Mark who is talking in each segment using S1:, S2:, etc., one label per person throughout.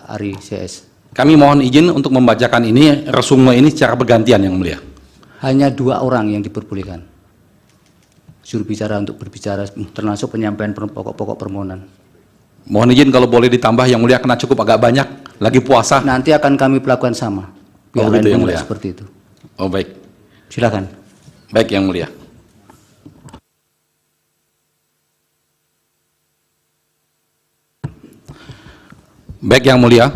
S1: Ari CS.
S2: Kami mohon izin untuk membacakan ini, resume ini secara bergantian, Yang Mulia.
S1: Hanya 2 orang yang diperbolehkan juru bicara untuk berbicara, termasuk penyampaian pokok-pokok permohonan.
S2: Mohon izin kalau boleh ditambah, Yang Mulia, karena cukup agak banyak, lagi puasa.
S1: Nanti akan kami perlakukan sama. Pihak lain
S2: Yang
S1: pun
S2: Mulia.
S1: seperti itu.
S2: Oh, baik.
S1: Silakan.
S2: Baik, Yang Mulia. Baik, Yang Mulia.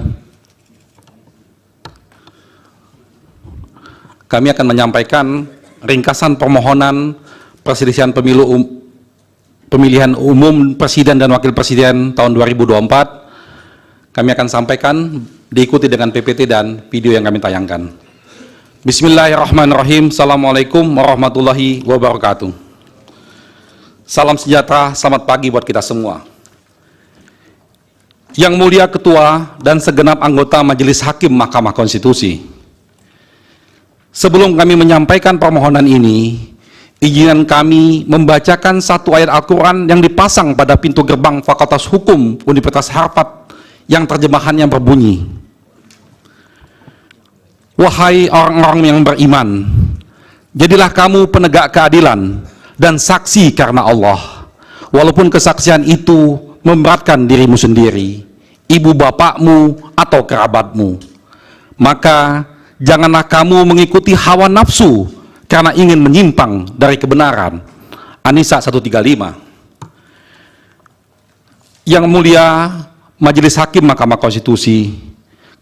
S2: Kami akan menyampaikan ringkasan permohonan perselisihan pemilihan umum Presiden dan Wakil Presiden tahun 2024. Kami akan sampaikan diikuti dengan PPT dan video yang kami tayangkan. Bismillahirrahmanirrahim. Assalamualaikum warahmatullahi wabarakatuh. Salam sejahtera, selamat pagi buat kita semua. Yang Mulia Ketua dan segenap anggota Majelis Hakim Mahkamah Konstitusi. Sebelum kami menyampaikan permohonan ini, izinkan kami membacakan satu ayat Al-Quran yang dipasang pada pintu gerbang Fakultas Hukum Universitas Harvard yang terjemahannya berbunyi, "Wahai orang-orang yang beriman, jadilah kamu penegak keadilan dan saksi karena Allah, walaupun kesaksian itu memberatkan dirimu sendiri, ibu bapakmu atau kerabatmu. Maka janganlah kamu mengikuti hawa nafsu karena ingin menyimpang dari kebenaran." An-Nisa 135. Yang Mulia Majelis Hakim Mahkamah Konstitusi,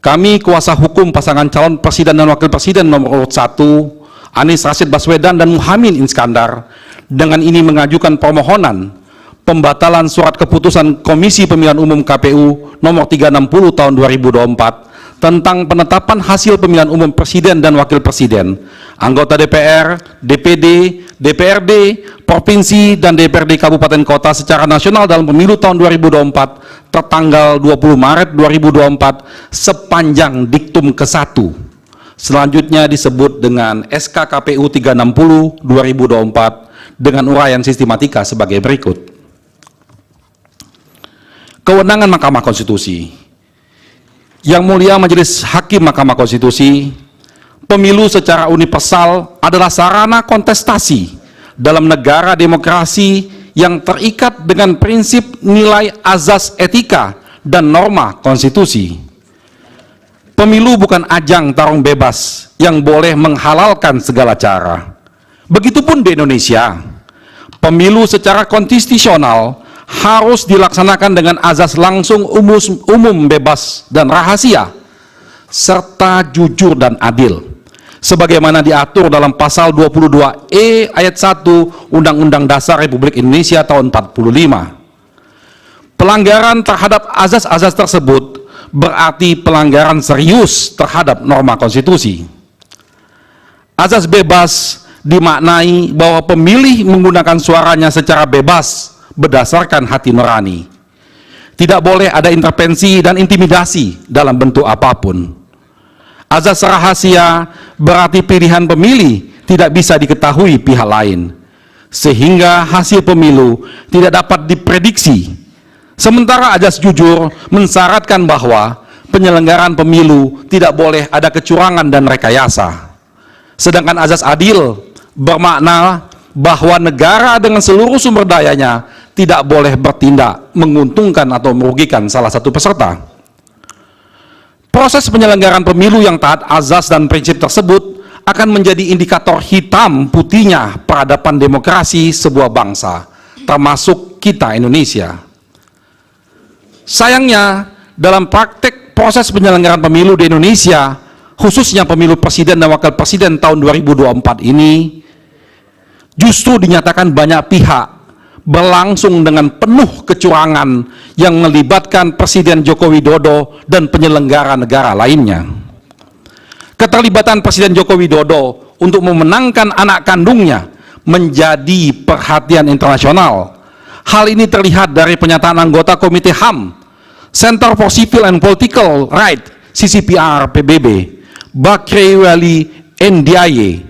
S2: kami kuasa hukum pasangan calon Presiden dan Wakil Presiden nomor urut 1, Anies Rashid Baswedan dan Muhaimin Iskandar, dengan ini mengajukan permohonan pembatalan surat keputusan Komisi Pemilihan Umum KPU nomor 360 tahun 2024 tentang penetapan hasil pemilihan umum Presiden dan Wakil Presiden, anggota DPR, DPD, DPRD, Provinsi, dan DPRD Kabupaten Kota secara nasional dalam pemilu tahun 2024 tertanggal 20 Maret 2024 sepanjang diktum ke-1. Selanjutnya disebut dengan SK KPU 360 2024 dengan uraian sistematika sebagai berikut. Kewenangan Mahkamah Konstitusi. Yang Mulia Majelis Hakim Mahkamah Konstitusi, pemilu secara universal adalah sarana kontestasi dalam negara demokrasi yang terikat dengan prinsip nilai azas etika dan norma konstitusi. Pemilu bukan ajang tarung bebas yang boleh menghalalkan segala cara. Begitupun di Indonesia, pemilu secara konstitusional harus dilaksanakan dengan azas langsung, umum, bebas, dan rahasia, serta jujur dan adil, sebagaimana diatur dalam pasal 22E ayat 1 Undang-Undang Dasar Republik Indonesia tahun 45. Pelanggaran terhadap azas-azas tersebut berarti pelanggaran serius terhadap norma konstitusi. Azas bebas dimaknai bahwa pemilih menggunakan suaranya secara bebas berdasarkan hati nurani. Tidak boleh ada intervensi dan intimidasi dalam bentuk apapun. Azas rahasia berarti pilihan pemilih tidak bisa diketahui pihak lain, sehingga hasil pemilu tidak dapat diprediksi. Sementara azas jujur mensyaratkan bahwa penyelenggaraan pemilu tidak boleh ada kecurangan dan rekayasa. Sedangkan azas adil bermakna bahwa negara dengan seluruh sumber dayanya tidak boleh bertindak menguntungkan atau merugikan salah satu peserta. Proses penyelenggaraan pemilu yang taat azas dan prinsip tersebut akan menjadi indikator hitam putihnya peradaban demokrasi sebuah bangsa, termasuk kita Indonesia. Sayangnya, dalam praktek proses penyelenggaraan pemilu di Indonesia, khususnya pemilu Presiden dan Wakil Presiden tahun 2024 ini, justru dinyatakan banyak pihak berlangsung dengan penuh kecurangan yang melibatkan Presiden Joko Widodo dan penyelenggara negara lainnya. Keterlibatan Presiden Joko Widodo untuk memenangkan anak kandungnya menjadi perhatian internasional. Hal ini terlihat dari pernyataan anggota Komite HAM, Center for Civil and Political Rights, CCPR PBB, Bakri Wali Ndiaye.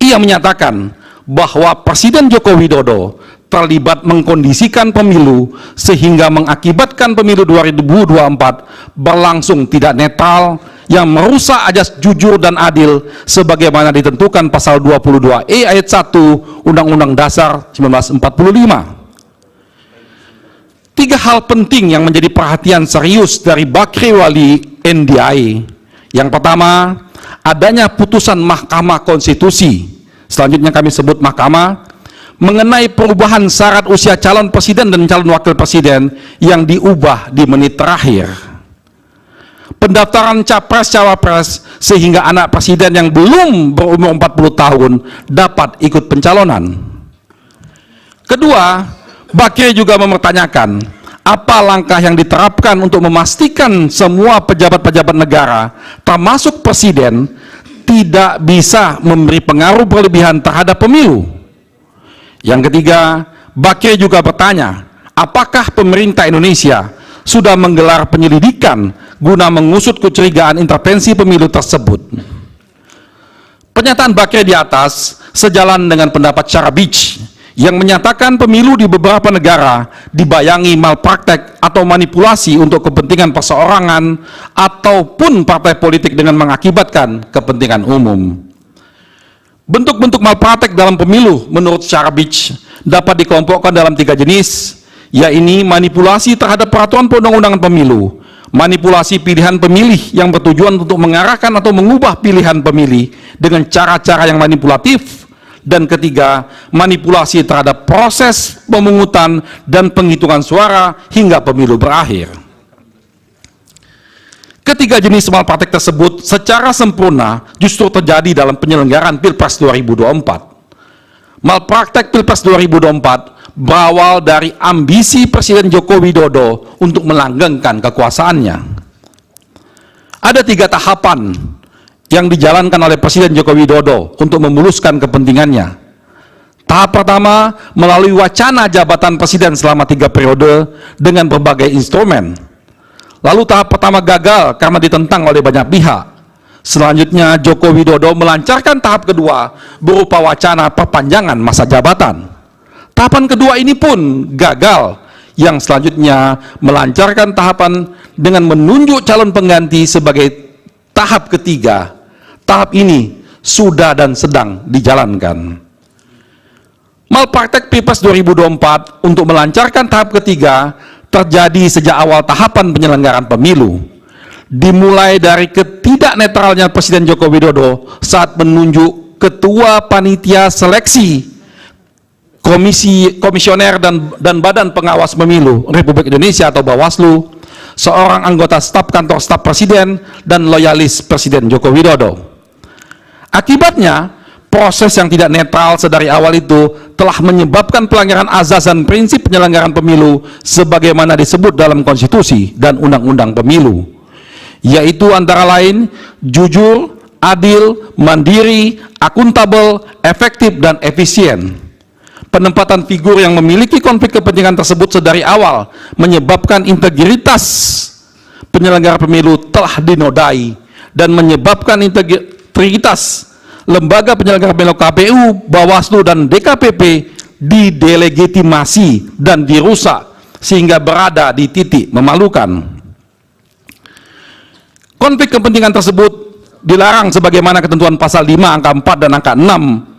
S2: Ia menyatakan bahwa Presiden Joko Widodo terlibat mengkondisikan pemilu sehingga mengakibatkan pemilu 2024 berlangsung tidak netral yang merusak ajas jujur dan adil sebagaimana ditentukan pasal 22E ayat 1 Undang-Undang Dasar 1945. Tiga hal penting yang menjadi perhatian serius dari Bakri Wali NDI. Yang pertama, adanya putusan Mahkamah Konstitusi, selanjutnya kami sebut Mahkamah, mengenai perubahan syarat usia calon presiden dan calon wakil presiden yang diubah di menit terakhir. Pendaftaran capres-cawapres sehingga anak presiden yang belum berumur 40 tahun dapat ikut pencalonan. Kedua, Bakri juga mempertanyakan apa langkah yang diterapkan untuk memastikan semua pejabat-pejabat negara, termasuk presiden, tidak bisa memberi pengaruh berlebihan terhadap pemilu. Yang ketiga, Bakri juga bertanya, apakah pemerintah Indonesia sudah menggelar penyelidikan guna mengusut kecurigaan intervensi pemilu tersebut? Pernyataan Bakri di atas sejalan dengan pendapat Syarabich yang menyatakan pemilu di beberapa negara dibayangi malpraktek atau manipulasi untuk kepentingan perseorangan ataupun partai politik dengan mengakibatkan kepentingan umum. Bentuk-bentuk malpraktek dalam pemilu menurut Syarabich dapat dikelompokkan dalam tiga jenis, yaitu manipulasi terhadap peraturan perundang-undangan pemilu, manipulasi pilihan pemilih yang bertujuan untuk mengarahkan atau mengubah pilihan pemilih dengan cara-cara yang manipulatif, dan ketiga, manipulasi terhadap proses pemungutan dan penghitungan suara hingga pemilu berakhir. Ketiga jenis malpraktek tersebut secara sempurna justru terjadi dalam penyelenggaraan Pilpres 2024. Malpraktek Pilpres 2024 berawal dari ambisi Presiden Joko Widodo untuk melanggengkan kekuasaannya. Ada tiga tahapan yang dijalankan oleh Presiden Joko Widodo untuk memuluskan kepentingannya. Tahap pertama, melalui wacana jabatan presiden selama 3 periode dengan berbagai instrumen. Lalu tahap pertama gagal karena ditentang oleh banyak pihak. Selanjutnya Joko Widodo melancarkan tahap kedua berupa wacana perpanjangan masa jabatan. Tahapan kedua ini pun gagal, yang selanjutnya melancarkan tahapan dengan menunjuk calon pengganti sebagai tahap ketiga. Tahap ini sudah dan sedang dijalankan. Malpraktek Pilpres 2024 untuk melancarkan tahap ketiga terjadi sejak awal tahapan penyelenggaraan pemilu, dimulai dari ketidaknetralnya Presiden Joko Widodo saat menunjuk Ketua Panitia Seleksi Komisioner dan Badan Pengawas Pemilu Republik Indonesia atau Bawaslu, seorang anggota staf kantor staf Presiden dan loyalis Presiden Joko Widodo. Akibatnya, proses yang tidak netral sedari awal itu telah menyebabkan pelanggaran azas dan prinsip penyelenggaraan pemilu sebagaimana disebut dalam konstitusi dan undang-undang pemilu, yaitu antara lain jujur, adil, mandiri, akuntabel, efektif, dan efisien. Penempatan figur yang memiliki konflik kepentingan tersebut sedari awal menyebabkan integritas penyelenggara pemilu telah dinodai dan menyebabkan integritas lembaga penyelenggara pemilu KPU, Bawaslu, dan DKPP didelegitimasi dan dirusak sehingga berada di titik memalukan. Konflik kepentingan tersebut dilarang sebagaimana ketentuan pasal 5 angka 4 dan angka 6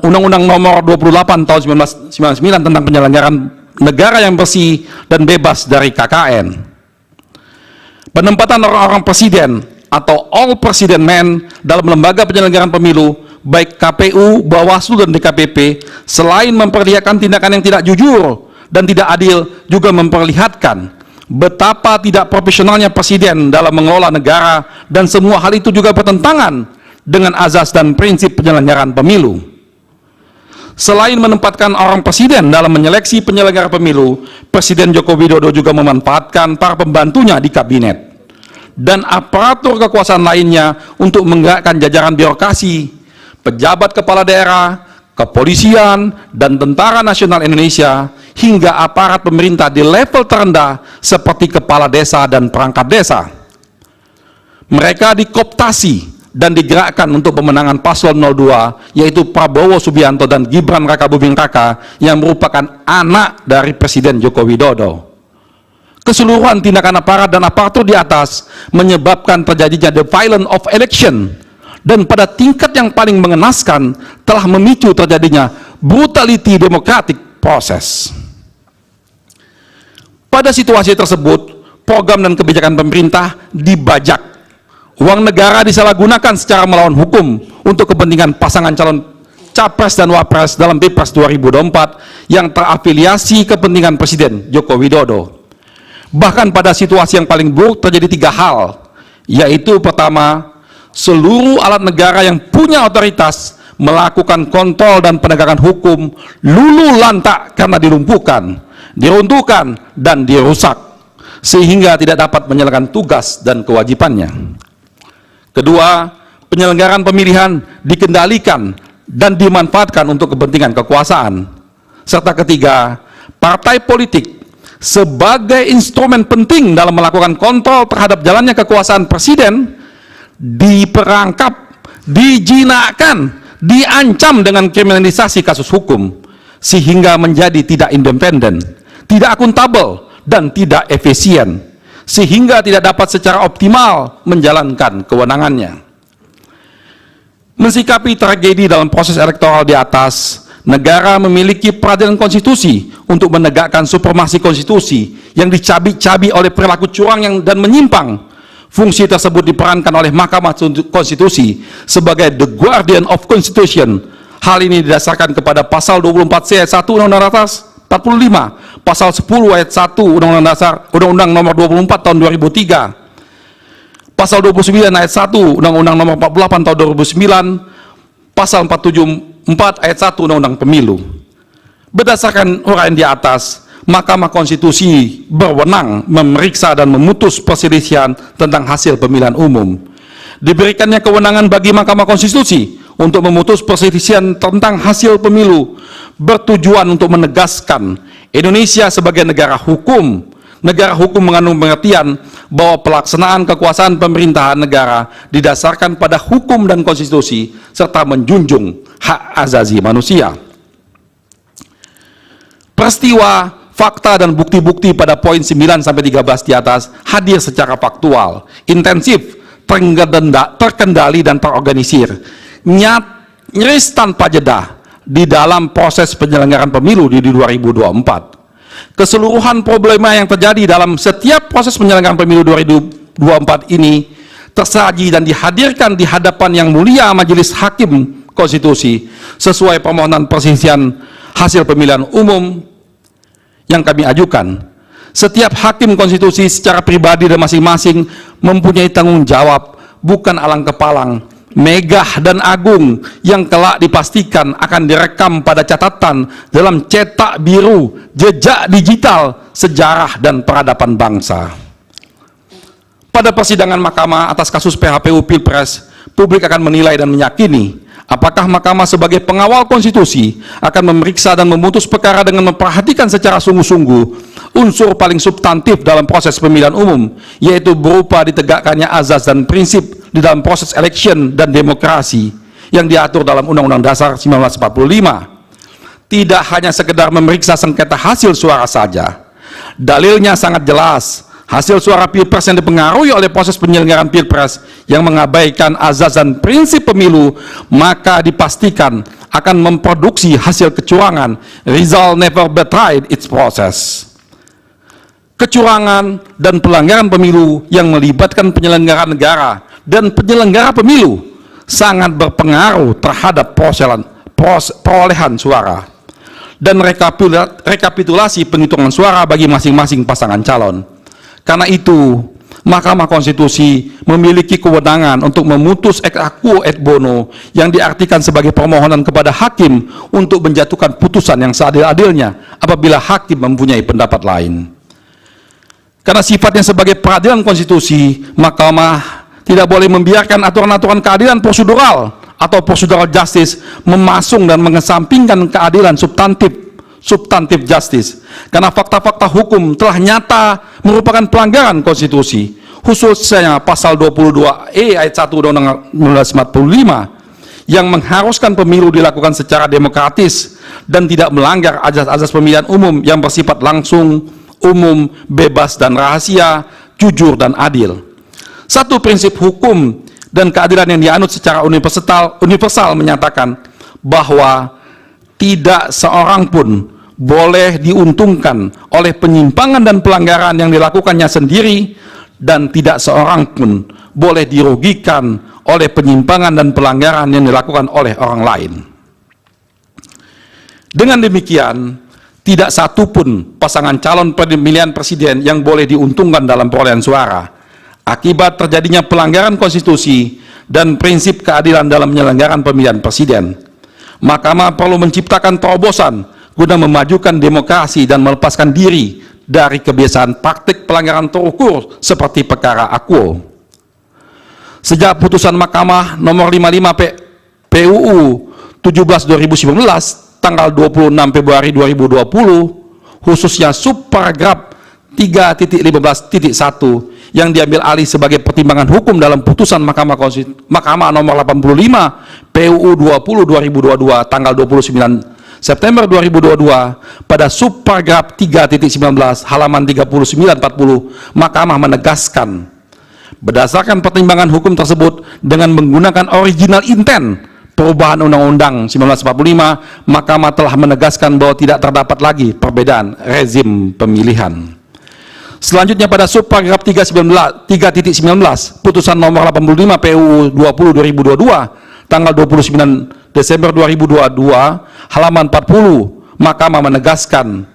S2: Undang-Undang nomor 28 tahun 1999 tentang penyelenggaraan negara yang bersih dan bebas dari KKN. Penempatan orang-orang presiden atau all president men dalam lembaga penyelenggaraan pemilu baik KPU, Bawaslu, dan DKPP selain memperlihatkan tindakan yang tidak jujur dan tidak adil, juga memperlihatkan betapa tidak profesionalnya presiden dalam mengelola negara, dan semua hal itu juga bertentangan dengan azas dan prinsip penyelenggaraan pemilu. Selain menempatkan orang presiden dalam menyeleksi penyelenggara pemilu, Presiden Joko Widodo juga memanfaatkan para pembantunya di kabinet dan aparatur kekuasaan lainnya untuk menggerakkan jajaran birokrasi, pejabat kepala daerah, kepolisian, dan Tentara Nasional Indonesia, hingga aparat pemerintah di level terendah seperti kepala desa dan perangkat desa. Mereka dikooptasi dan digerakkan untuk pemenangan paslon 02, yaitu Prabowo Subianto dan Gibran Rakabuming Raka yang merupakan anak dari Presiden Joko Widodo. Keseluruhan tindakan aparat dan aparatur di atas menyebabkan terjadinya the violence of election, dan pada tingkat yang paling mengenaskan telah memicu terjadinya brutality democratic process. Pada situasi tersebut, program dan kebijakan pemerintah dibajak. Uang negara disalahgunakan secara melawan hukum untuk kepentingan pasangan calon Capres dan Wapres dalam Pilpres 2024 yang terafiliasi kepentingan Presiden Joko Widodo. Bahkan pada situasi yang paling buruk terjadi 3 hal, yaitu pertama, seluruh alat negara yang punya otoritas melakukan kontrol dan penegakan hukum luluh lantak karena dilumpuhkan, diruntuhkan, dan dirusak, sehingga tidak dapat menjalankan tugas dan kewajibannya. Kedua, penyelenggaraan pemilihan dikendalikan dan dimanfaatkan untuk kepentingan kekuasaan. Serta ketiga, partai politik sebagai instrumen penting dalam melakukan kontrol terhadap jalannya kekuasaan presiden diperangkap, dijinakkan, diancam dengan kriminalisasi kasus hukum, sehingga menjadi tidak independen, tidak akuntabel, dan tidak efisien, sehingga tidak dapat secara optimal menjalankan kewenangannya. Mensikapi tragedi dalam proses elektoral di atas, negara memiliki peradilan konstitusi untuk menegakkan supremasi konstitusi yang dicabik-cabik oleh perilaku curang dan menyimpang. Fungsi tersebut diperankan oleh Mahkamah Konstitusi sebagai the guardian of constitution. Hal ini didasarkan kepada pasal 24C ayat 1 Undang-Undang Dasar 45, pasal 10 ayat 1 Undang-Undang Nomor 24 tahun 2003, pasal 29 ayat 1 Undang-Undang Nomor 48 tahun 2009, pasal 474 ayat 1 Undang-Undang Pemilu. Berdasarkan uraian di atas, Mahkamah Konstitusi berwenang memeriksa dan memutus perselisihan tentang hasil pemilihan umum. Diberikannya kewenangan bagi Mahkamah Konstitusi untuk memutus perselisihan tentang hasil pemilu bertujuan untuk menegaskan Indonesia sebagai negara hukum. Negara hukum mengandung pengertian bahwa pelaksanaan kekuasaan pemerintahan negara didasarkan pada hukum dan konstitusi serta menjunjung hak asasi manusia. Peristiwa, fakta, dan bukti-bukti pada poin 9-13 di atas hadir secara faktual, intensif, terkendali, dan terorganisir, nyaris tanpa jeda di dalam proses penyelenggaraan pemilu di 2024. Keseluruhan problema yang terjadi dalam setiap proses penyelenggaraan pemilu 2024 ini tersaji dan dihadirkan di hadapan yang mulia Majelis Hakim Konstitusi sesuai permohonan perselisihan hasil pemilihan umum yang kami ajukan. Setiap hakim konstitusi secara pribadi dan masing-masing mempunyai tanggung jawab, bukan alang-kepalang, megah dan agung yang kelak dipastikan akan direkam pada catatan dalam cetak biru jejak digital sejarah dan peradaban bangsa. Pada persidangan Mahkamah atas kasus PHPU Pilpres, publik akan menilai dan meyakini apakah Mahkamah sebagai pengawal konstitusi akan memeriksa dan memutus perkara dengan memperhatikan secara sungguh-sungguh unsur paling substantif dalam proses pemilihan umum, yaitu berupa ditegakkannya azas dan prinsip di dalam proses election dan demokrasi yang diatur dalam Undang-Undang Dasar 1945. Tidak hanya sekedar memeriksa sengketa hasil suara saja. Dalilnya sangat jelas. Hasil suara Pilpres yang dipengaruhi oleh proses penyelenggaraan Pilpres yang mengabaikan azas dan prinsip pemilu, maka dipastikan akan memproduksi hasil kecurangan. Result never betrayed its process. Kecurangan dan pelanggaran pemilu yang melibatkan penyelenggara negara dan penyelenggara pemilu sangat berpengaruh terhadap perolehan suara dan rekapitulasi penghitungan suara bagi masing-masing pasangan calon. Karena itu, Mahkamah Konstitusi memiliki kewenangan untuk memutus ex aequo et bono yang diartikan sebagai permohonan kepada hakim untuk menjatuhkan putusan yang seadil-adilnya apabila hakim mempunyai pendapat lain. Karena sifatnya sebagai peradilan konstitusi, Mahkamah tidak boleh membiarkan aturan-aturan keadilan prosedural atau procedural justice memasung dan mengesampingkan keadilan substantif justice, karena fakta-fakta hukum telah nyata merupakan pelanggaran konstitusi. khususnya pasal 22E ayat 1 Undang-Undang 1945 yang mengharuskan pemilu dilakukan secara demokratis dan tidak melanggar azas-azas pemilihan umum yang bersifat langsung, umum, bebas dan rahasia, jujur dan adil. Satu prinsip hukum dan keadilan yang dianut secara universal menyatakan bahwa tidak seorang pun boleh diuntungkan oleh penyimpangan dan pelanggaran yang dilakukannya sendiri, dan tidak seorang pun boleh dirugikan oleh penyimpangan dan pelanggaran yang dilakukan oleh orang lain. Dengan demikian, tidak satu pun pasangan calon pemilihan presiden yang boleh diuntungkan dalam perolehan suara akibat terjadinya pelanggaran konstitusi dan prinsip keadilan dalam penyelenggaraan pemilihan presiden. Mahkamah perlu menciptakan terobosan guna memajukan demokrasi dan melepaskan diri dari kebiasaan praktik pelanggaran terukur seperti perkara akuo. Sejak putusan Mahkamah nomor 55 PUU 17/2019 tanggal 26 Februari 2020, khususnya subparagraf 3.15.1 yang diambil alih sebagai pertimbangan hukum dalam putusan Mahkamah nomor 85 PUU 20/2022 tanggal 29 September 2022 pada subparagraf 3.19 halaman 39-40, Mahkamah menegaskan berdasarkan pertimbangan hukum tersebut dengan menggunakan original intent perubahan Undang-Undang 1945, Mahkamah telah menegaskan bahwa tidak terdapat lagi perbedaan rezim pemilihan. Selanjutnya pada subparagraf 3.19 putusan nomor 85 PUU 20/2022 tanggal 29 Desember 2022 halaman 40, Mahkamah menegaskan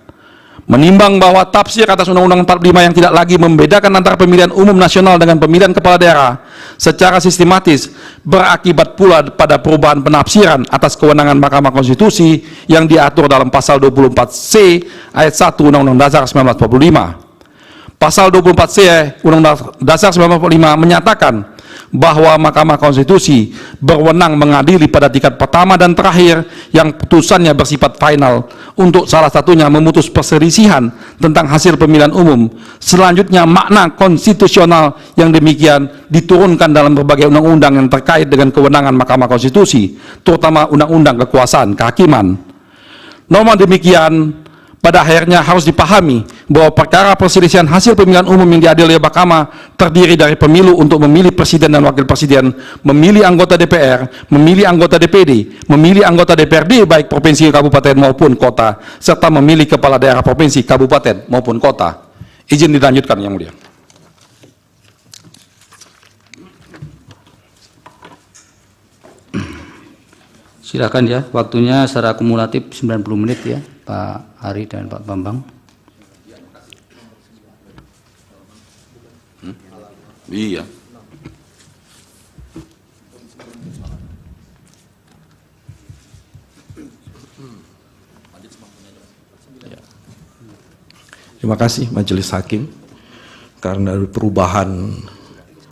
S2: menimbang bahwa tafsir atas Undang-Undang 45 yang tidak lagi membedakan antara pemilihan umum nasional dengan pemilihan kepala daerah secara sistematis berakibat pula pada perubahan penafsiran atas kewenangan Mahkamah Konstitusi yang diatur dalam pasal 24C ayat 1 Undang-Undang Dasar 1945. Pasal 24C Undang-Undang Dasar 1945 menyatakan bahwa Mahkamah Konstitusi berwenang mengadili pada tingkat pertama dan terakhir yang putusannya bersifat final untuk salah satunya memutus perselisihan tentang hasil pemilihan umum. Selanjutnya makna konstitusional yang demikian diturunkan dalam berbagai undang-undang yang terkait dengan kewenangan Mahkamah Konstitusi, terutama undang-undang kekuasaan kehakiman. Norma demikian pada akhirnya harus dipahami bahwa perkara perselisihan hasil pemilihan umum yang diadili oleh Mahkamah terdiri dari pemilu untuk memilih presiden dan wakil presiden, memilih anggota DPR, memilih anggota DPD, memilih anggota DPRD baik provinsi, kabupaten maupun kota, serta memilih kepala daerah provinsi, kabupaten maupun kota. Izin dilanjutkan Yang Mulia.
S1: Silakan ya, waktunya secara akumulatif 90 menit ya, Pak Ari dan Pak Bambang.
S2: Iya.
S3: Terima kasih Majelis Hakim, karena perubahan